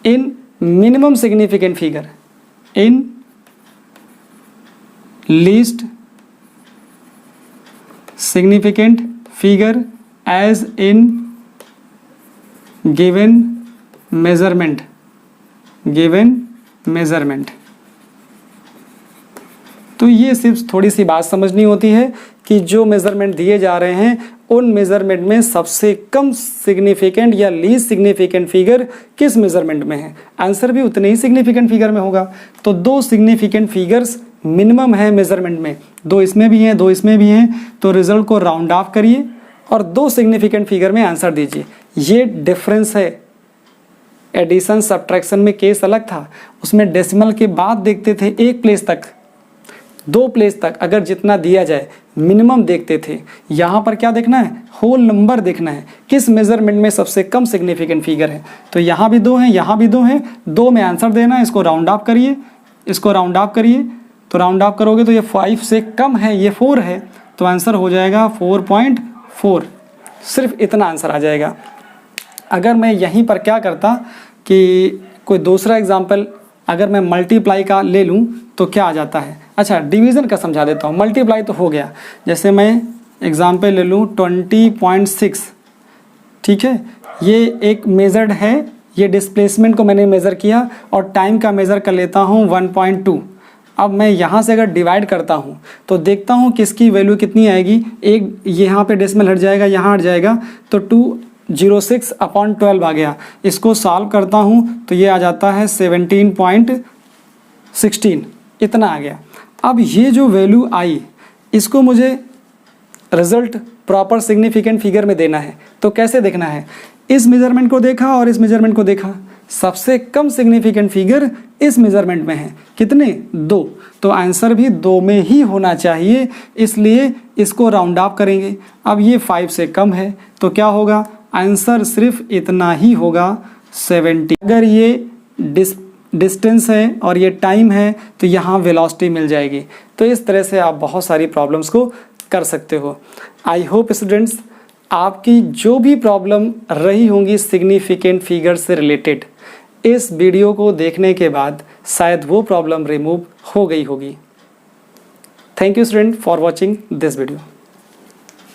in minimum significant figure, in least significant figure as in given measurement, given measurement. तो ये सिर्फ थोड़ी सी बात समझनी होती है कि जो मेजरमेंट दिए जा रहे हैं उन मेजरमेंट में सबसे कम सिग्निफिकेंट या लीस्ट सिग्निफिकेंट फिगर किस मेजरमेंट में है, आंसर भी उतने ही सिग्निफिकेंट फिगर में होगा। तो 2 सिग्निफिकेंट फिगर्स मिनिमम है मेजरमेंट में, 2 इसमें भी हैं 2 इसमें भी हैं, तो रिजल्ट को राउंड ऑफ करिए और 2 सिग्निफिकेंट फिगर में आंसर दीजिए। ये डिफरेंस है। एडिशन सब्ट्रैक्शन में केस अलग था, उसमें डेसिमल के बाद देखते थे 1 प्लेस तक, 2 प्लेस तक अगर जितना दिया जाए मिनिमम देखते थे, यहाँ पर क्या देखना है, होल नंबर देखना है, किस मेजरमेंट में सबसे कम सिग्निफिकेंट फिगर है। तो यहाँ भी 2 हैं, यहाँ भी 2 हैं, 2 में आंसर देना है, इसको राउंड ऑफ करिए, इसको राउंड ऑफ करिए, तो राउंड ऑफ करोगे तो ये 5 से कम है, ये 4 है, तो आंसर हो जाएगा 4.4, सिर्फ इतना आंसर आ जाएगा। अगर मैं यहीं पर क्या करता कि कोई दूसरा एग्जाम्पल अगर मैं मल्टीप्लाई का ले लूँ तो क्या आ जाता है, अच्छा डिवीज़न का समझा देता हूँ, मल्टीप्लाई तो हो गया, जैसे मैं एग्जाम्पल ले लूँ 20.6, ठीक है, ये एक मेजर्ड है, ये डिस्प्लेसमेंट को मैंने मेज़र किया और टाइम का मेज़र कर लेता हूँ 1.2। अब मैं यहाँ से अगर डिवाइड करता हूँ तो देखता हूँ किसकी वैल्यू कितनी आएगी, एक यहाँ पे डेसिमल हट जाएगा, यहाँ हट जाएगा, तो 206/12 आ गया। इसको सॉल्व करता हूँ तो ये आ जाता है 17.16, इतना आ गया। अब ये जो वैल्यू आई इसको मुझे रिजल्ट प्रॉपर सिग्निफिकेंट फिगर में देना है, तो कैसे देखना है, इस मेजरमेंट को देखा और इस मेजरमेंट को देखा, सबसे कम सिग्निफिकेंट फिगर इस मेजरमेंट में है, कितने, 2, तो आंसर भी 2 में ही होना चाहिए, इसलिए इसको राउंड ऑफ करेंगे। अब ये 5 से कम है तो क्या होगा, आंसर सिर्फ इतना ही होगा 70। अगर ये डिस्टेंस है और ये टाइम है तो यहाँ वेलोसिटी मिल जाएगी। तो इस तरह से आप बहुत सारी प्रॉब्लम्स को कर सकते हो। आई होप स्टूडेंट्स आपकी जो भी प्रॉब्लम रही होंगी सिग्निफिकेंट फिगर से रिलेटेड, इस वीडियो को देखने के बाद शायद वो प्रॉब्लम रिमूव हो गई होगी। Thank you student for watching this video.